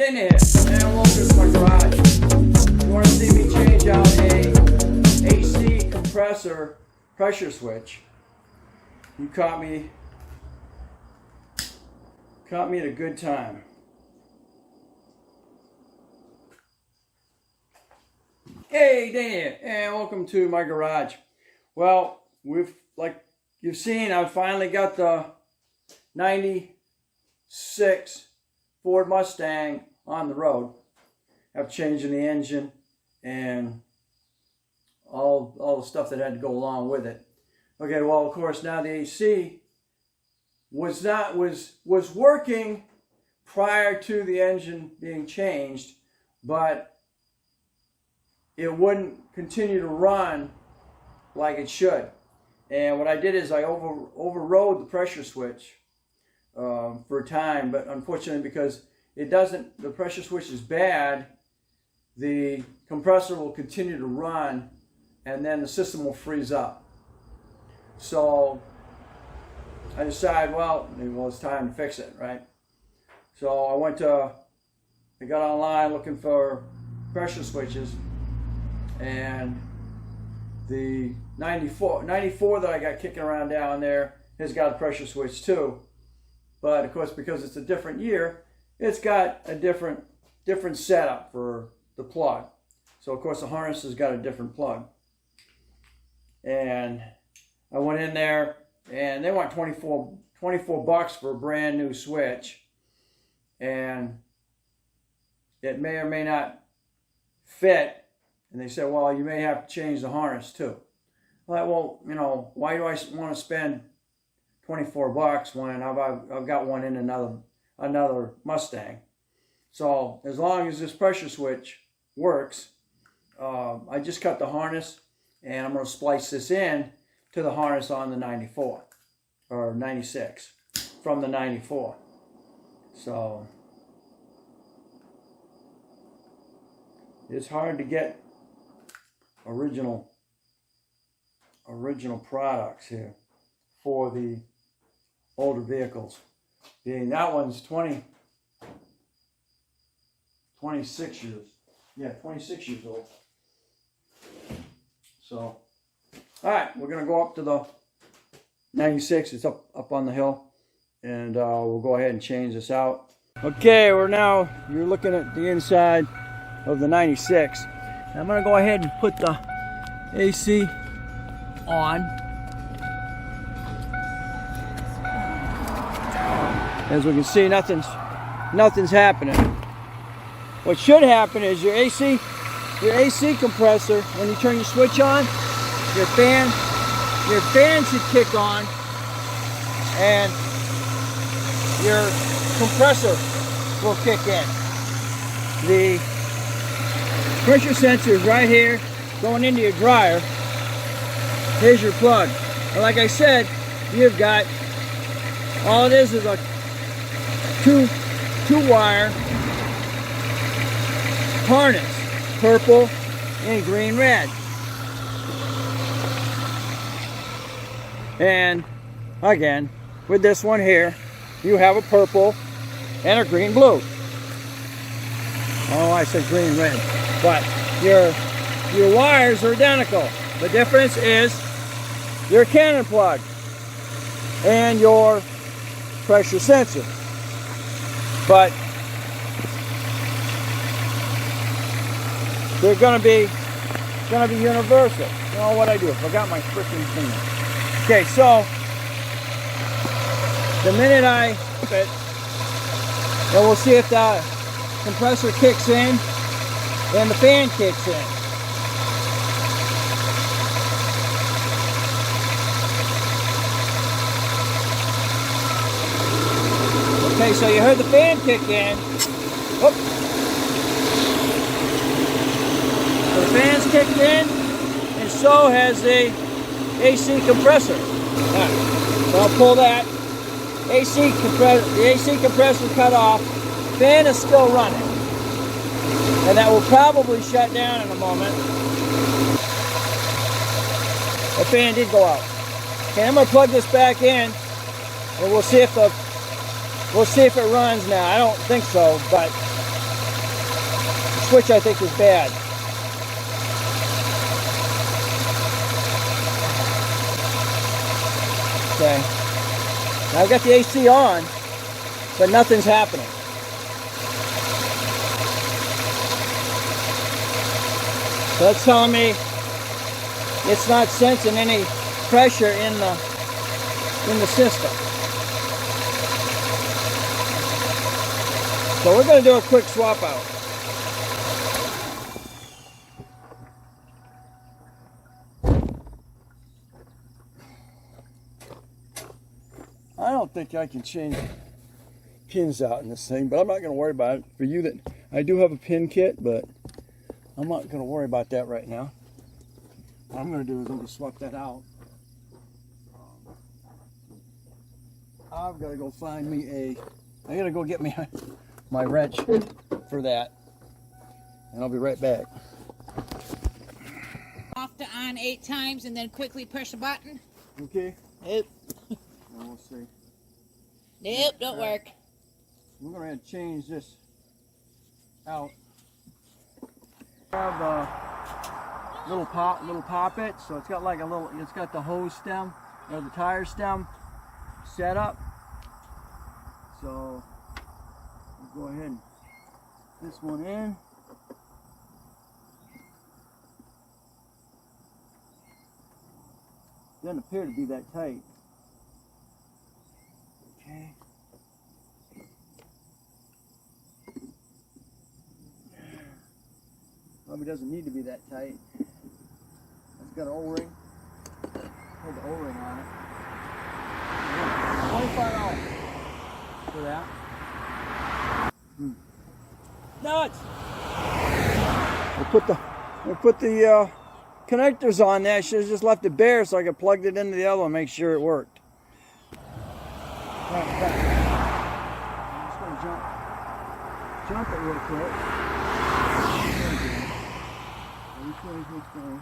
Dana here, and welcome to my garage. You want to see me change out a AC compressor pressure switch? You caught me at a good time. Hey, Dana here, and welcome to my garage. Well, like you've seen, I've finally got the 96 Ford Mustang on the road. I've changed the engine and all the stuff that had to go along with it. Okay, well, of course, now the AC was working prior to the engine being changed, but it wouldn't continue to run like it should. And what I did is I overrode the pressure switch for a time, but unfortunately, because the pressure switch is bad, the compressor will continue to run and then the system will freeze up. So I decided, well, it's time to fix it, right? So I got online looking for pressure switches, and the 94 that I got kicking around down there has got a pressure switch too. But of course, because it's a different year, it's got a different setup for the plug. So of course the harness has got a different plug. And I went in there and they want 24 bucks for a brand new switch. And it may or may not fit. And they said, well, you may have to change the harness too. I'm like, well, why do I want to spend 24 bucks when I've got one in another Mustang? So as long as this pressure switch works, I just cut the harness and I'm going to splice this in to the harness on the 94 or 96 from the 94. So it's hard to get original products here for the older vehicles. Being that one's 26 years. Yeah, 26 years old. So, all right, we're gonna go up to the 96. It's up on the hill, and we'll go ahead and change this out. Okay, you're looking at the inside of the 96. I'm going to go ahead and put the AC on. As we can see, nothing's happening. What should happen is your AC compressor, when you turn your switch on, your fan should kick on, and your compressor will kick in. The pressure sensor is right here, going into your dryer. Here's your plug. And like I said, you've got, all it is a two-wire harness, purple and green red. And again, with this one here, you have a purple and a green blue. Oh, I said green red. But your wires are identical. The difference is your cannon plug and your pressure sensor. But they're gonna be universal. You know what I do? I forgot my freaking thing. Okay, so the minute I fit, and we'll see if the compressor kicks in and the fan kicks in. Okay, so you heard the fan kick in. Whoop. So the fan's kicked in, and so has the AC compressor. Right. So I'll pull that. The AC compressor cut off. Fan is still running. And that will probably shut down in a moment. The fan did go out. Okay, I'm going to plug this back in, and we'll see if it runs now. I don't think so, but switch I think is bad. Okay. Now I've got the AC on, but nothing's happening. So that's telling me it's not sensing any pressure in the system. So we're going to do a quick swap out. I don't think I can change pins out in this thing, but I'm not going to worry about it. For you, that I do have a pin kit, but I'm not going to worry about that right now. What I'm going to do is I'm going to swap that out. I've got to go find me I got to go get me my wrench for that, and I'll be right back. Off to on 8 times and then quickly push the button. Okay. Nope. We'll see. Nope, don't work. We're going to change this out. I have little poppet, so it's got like a little, it's got the hose stem or the tire stem set up. So we'll go ahead and put this one in. Doesn't appear to be that tight. Okay. Probably doesn't need to be that tight. It's got an O-ring. Hold the O-ring on it. $25 for that. Nuts! We'll put the connectors on there. I should have just left it bare so I could plug it into the other one and make sure it worked. I'm just going to jump it real quick. Which way is this going?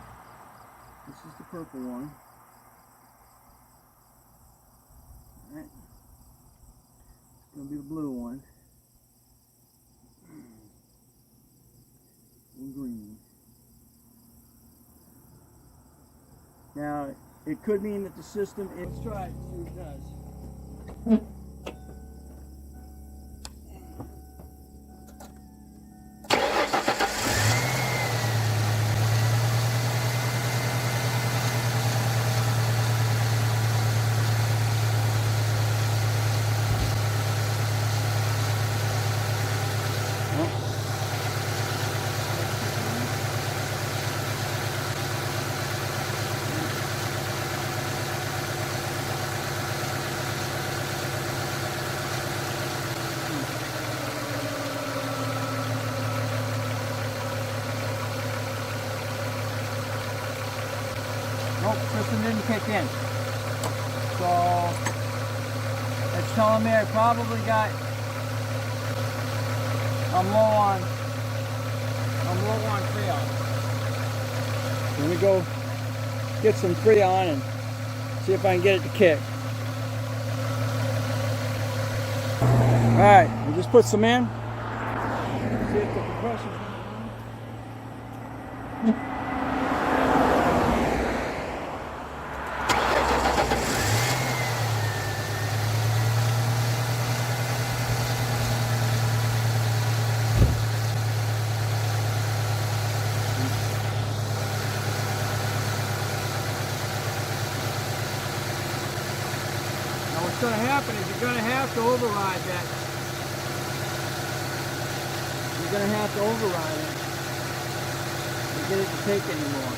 This is the purple one. Alright. It's going to be the blue one. And green. Now, it could mean that the system is... Let's try it and see what it does. Nope, system didn't kick in. So it's telling me I probably got, I'm low on Freon. Let me go get some Freon and see if I can get it to kick. Alright, we just put some in. See if the compression's what's going to happen is you're going to have to override that. You're going to have to override it to get it to take anymore.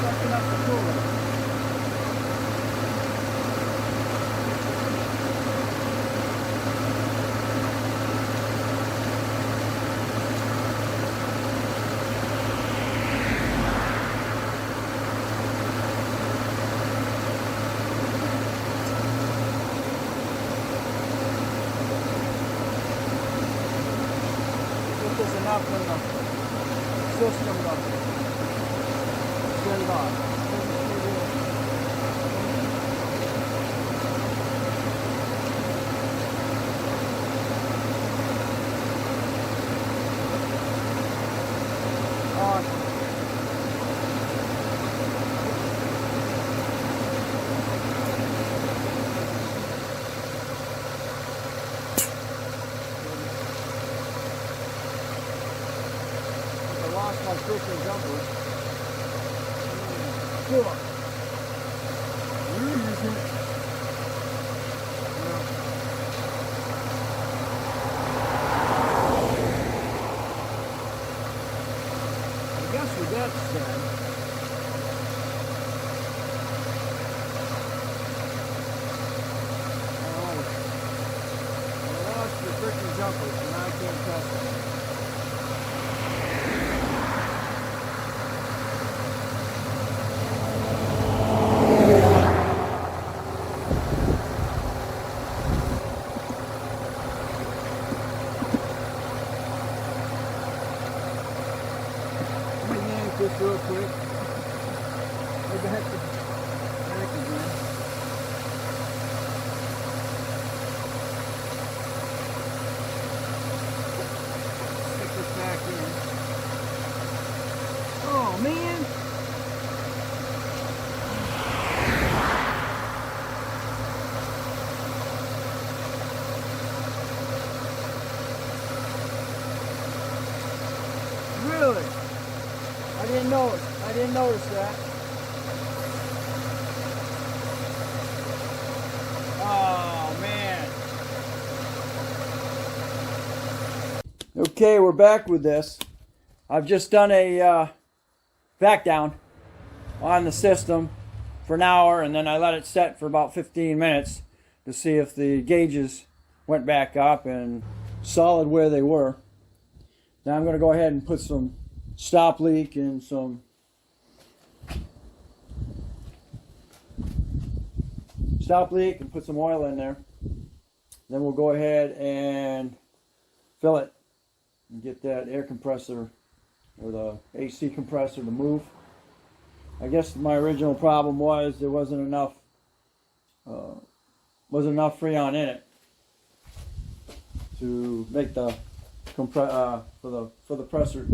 sucking up the coolant. There's enough in the system to get it on. My freaking jumper. Cool. You're using it. I guess with that said, I lost the freaking jumper, so now I can't test it. This real quick. What the heck is that? Stick this back in. Oh man! Really? I didn't notice that. Oh man. Okay, we're back with this. I've just done a back down on the system for an hour, and then I let it set for about 15 minutes to see if the gauges went back up and solid where they were. Now I'm going to go ahead and put some stop leak and some put some oil in there. Then we'll go ahead and fill it and get that air compressor or the AC compressor to move. I guess my original problem was there wasn't enough Freon in it to make the for the pressure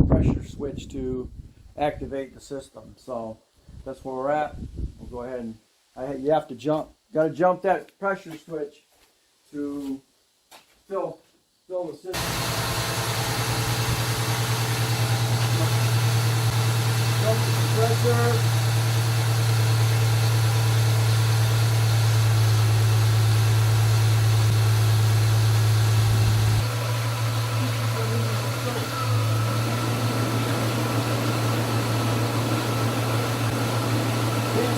switch to activate the system. So that's where we're at. We'll go ahead and you have to got to jump that pressure switch to fill the system. Jump the compressor.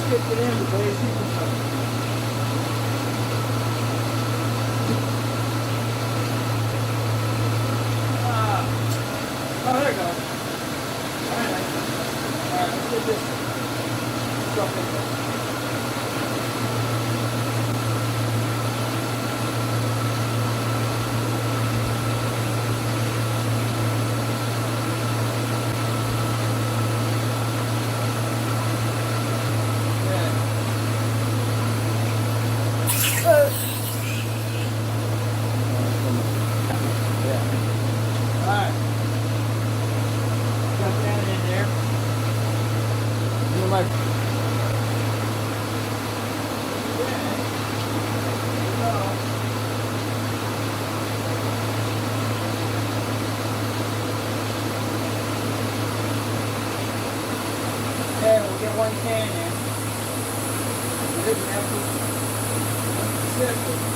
Get it in the AC compressor. Oh, there it goes. Alright, let's get this stuff in there. Okay, we'll get one can in. It doesn't have to sit with it.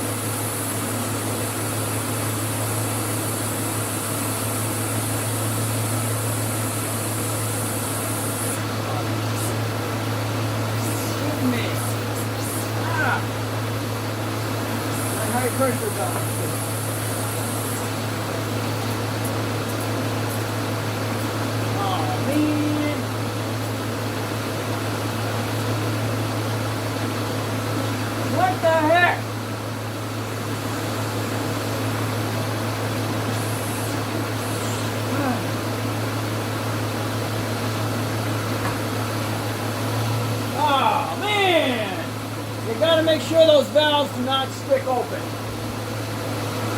you got to make sure those valves do not stick open.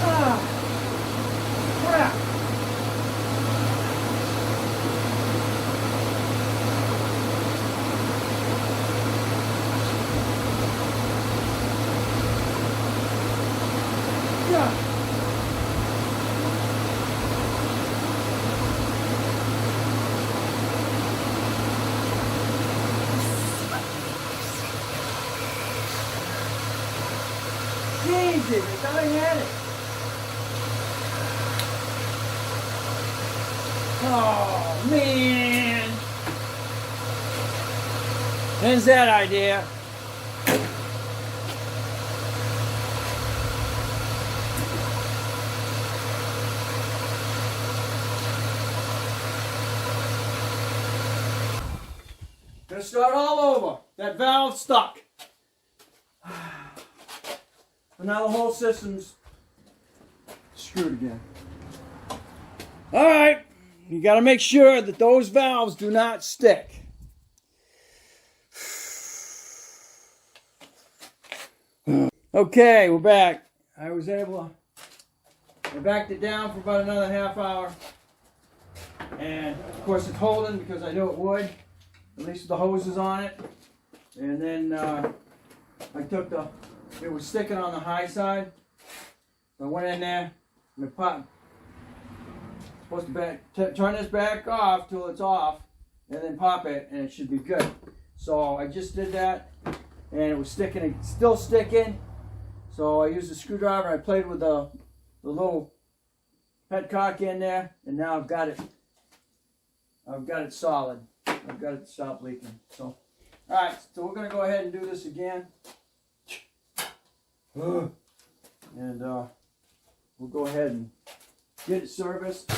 Ah, crap. Yeah. Jesus, I thought I had it. Oh, man. There's that idea. Gonna start all over. That valve stuck. And now the whole system's screwed again. Alright, you gotta make sure that those valves do not stick. Okay, we're back. I backed it down for about another half hour. And of course it's holding because I knew it would. At least with the hoses on it. And then I took it was sticking on the high side. So I went in there and supposed to turn this back off till it's off and then pop it and it should be good. So I just did that and it was sticking, it's still sticking. So I used a screwdriver, I played with the little petcock in there and now I've got it solid. I've got it to stop leaking. So, alright, so we're going to go ahead and do this again. And we'll go ahead and get it serviced. You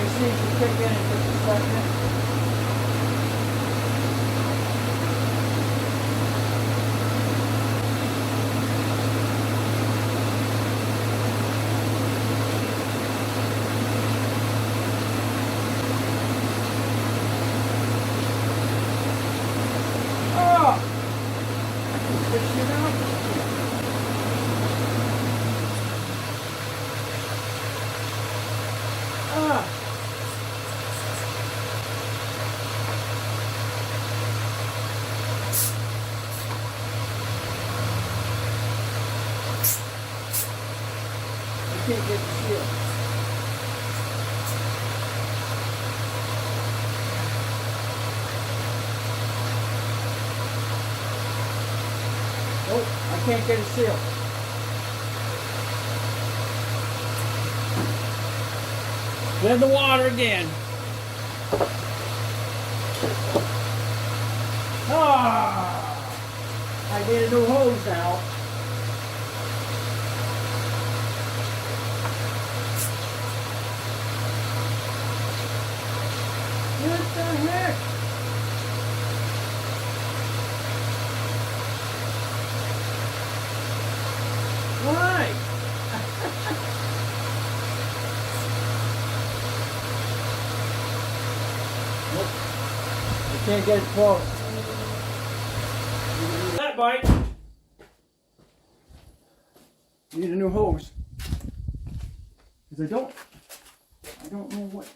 see it should kick in just a second. Can't get the seal. Nope, I can't get a seal. Then the water again. Ah! I need a new hose now. What the heck? Why? Nope. I can't get it close. That bite. Need a new hose. Because I don't know what.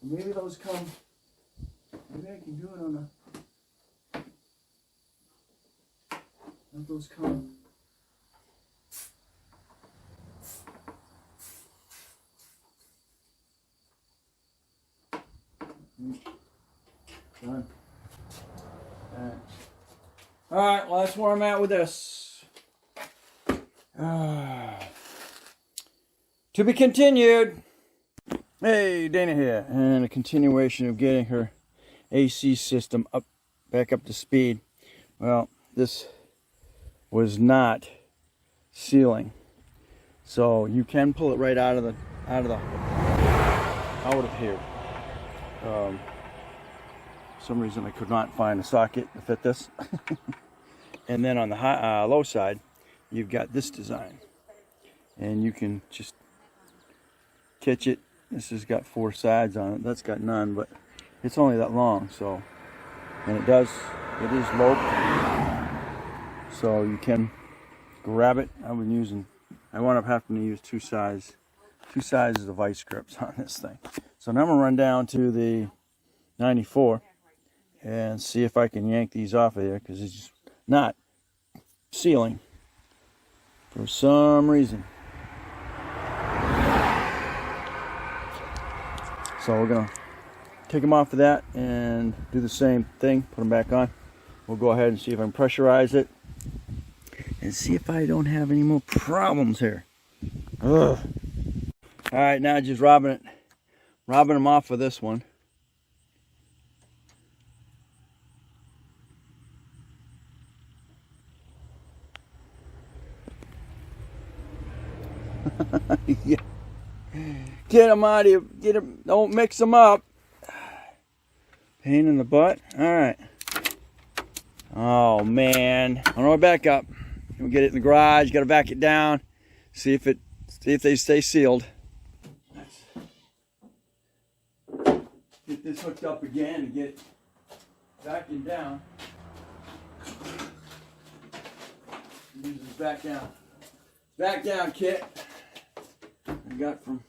Maybe those come, maybe I can do it on the, let those come. Done. Alright, well that's where I'm at with this. To be continued. Hey, Dana here, and a continuation of getting her AC system back up to speed. Well, this was not sealing, so you can pull it right out of here. For some reason I could not find a socket to fit this. And then on the low side, you've got this design, and you can just catch it. This has got 4 sides on it. That's got none, but it's only that long. So, and it is loped, so you can grab it. I wound up having to use two sizes of vice grips on this thing. So now I'm gonna run down to the 94 and see if I can yank these off of there, because it's just not sealing for some reason. So we're gonna take them off of that and do the same thing, put them back on. We'll go ahead and see if I can pressurize it and see if I don't have any more problems here. Ugh. All right, now just robbing them off of this one. Yeah. Get them out of here. Get them. Don't mix them up. Pain in the butt. All right. Oh man. On our back up. We'll get it in the garage. Got to back it down. See if they stay sealed. Get this hooked up again and get it backing down. Use this back down. Back down kit I got from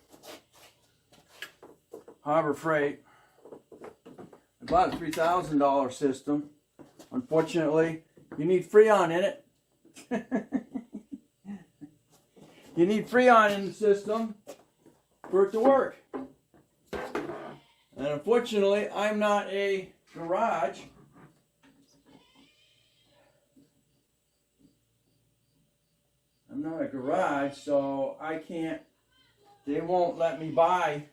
Harbor Freight. I bought a $3,000 system. Unfortunately, you need Freon in it. You need Freon in the system for it to work. And unfortunately, I'm not a garage. I'm not a garage, so I can't, they won't let me buy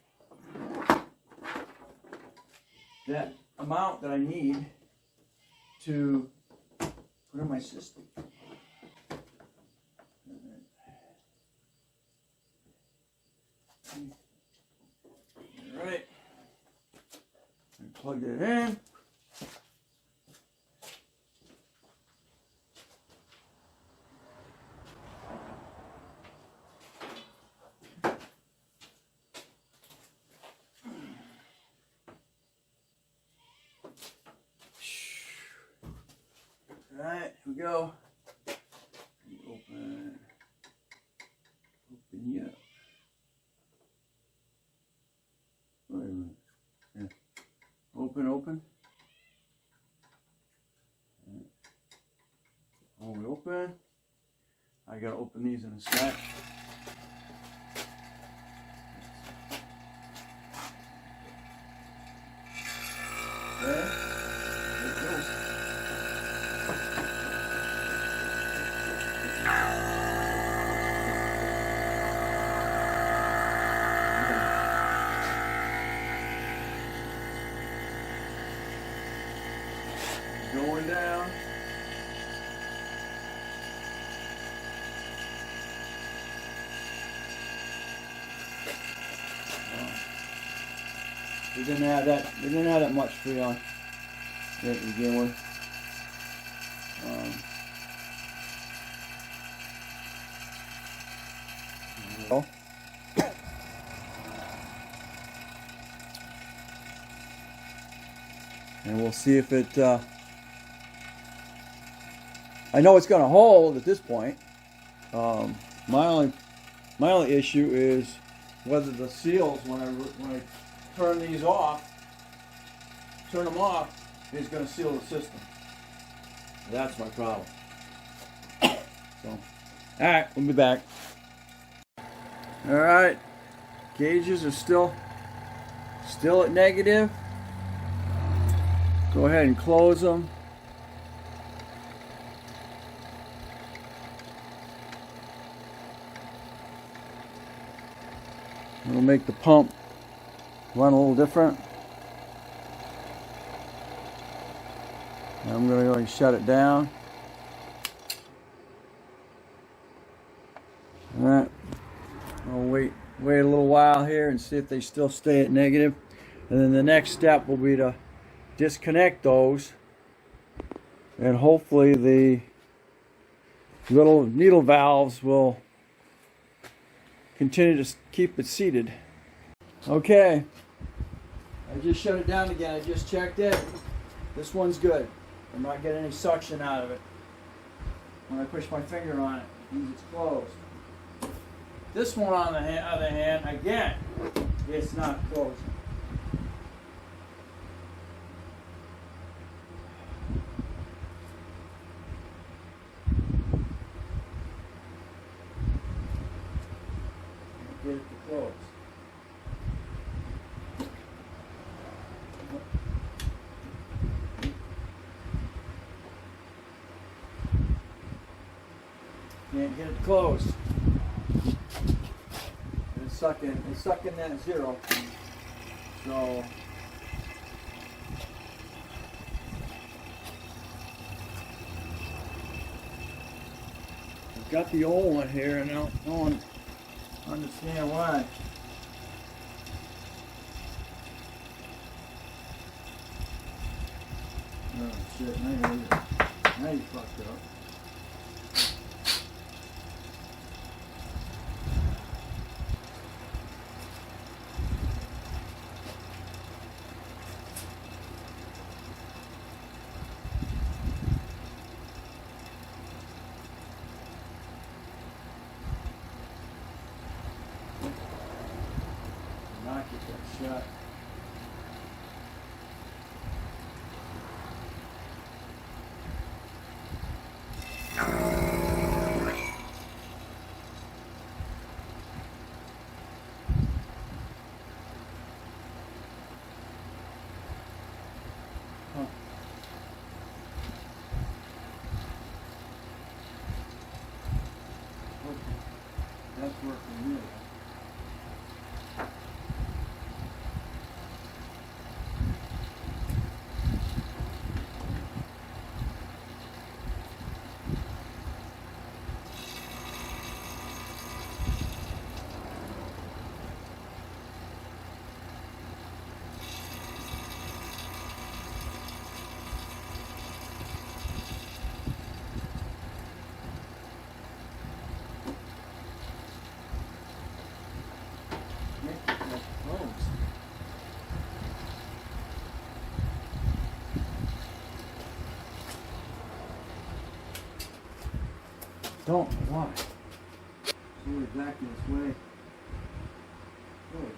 that amount that I need to put in my system. All right. Plug that in. Alright, here we go. Open you up. Wait a minute. Yeah. Open. Hold it open. I gotta open these in a sec. There it goes. Going down. They didn't have that much Freon to begin with. And we'll see if it I know it's going to hold at this point. My only issue is whether the seals, when I turn them off, is going to seal the system. That's my problem. So, all right, we'll be back. All right, gauges are still at negative. Go ahead and close them. It'll make the pump run a little different. And I'm going to go and shut it down. All right. I'll wait a little while here and see if they still stay at negative. And then the next step will be to disconnect those, and hopefully the little needle valves will continue to keep it seated. Okay, I just shut it down again. I just checked it. This one's good. I'm not getting any suction out of it. When I push my finger on it, it means it's closed. This one, on the other hand, again, it's not closing. Get it to close. Can't get it closed. It's sucking that zero. So I've got the old one here, and I don't understand why. Oh shit! Now you fucked up. Knock it shut. Huh. Okay. That's working really. Don't know why. It's always acting this way. Oh,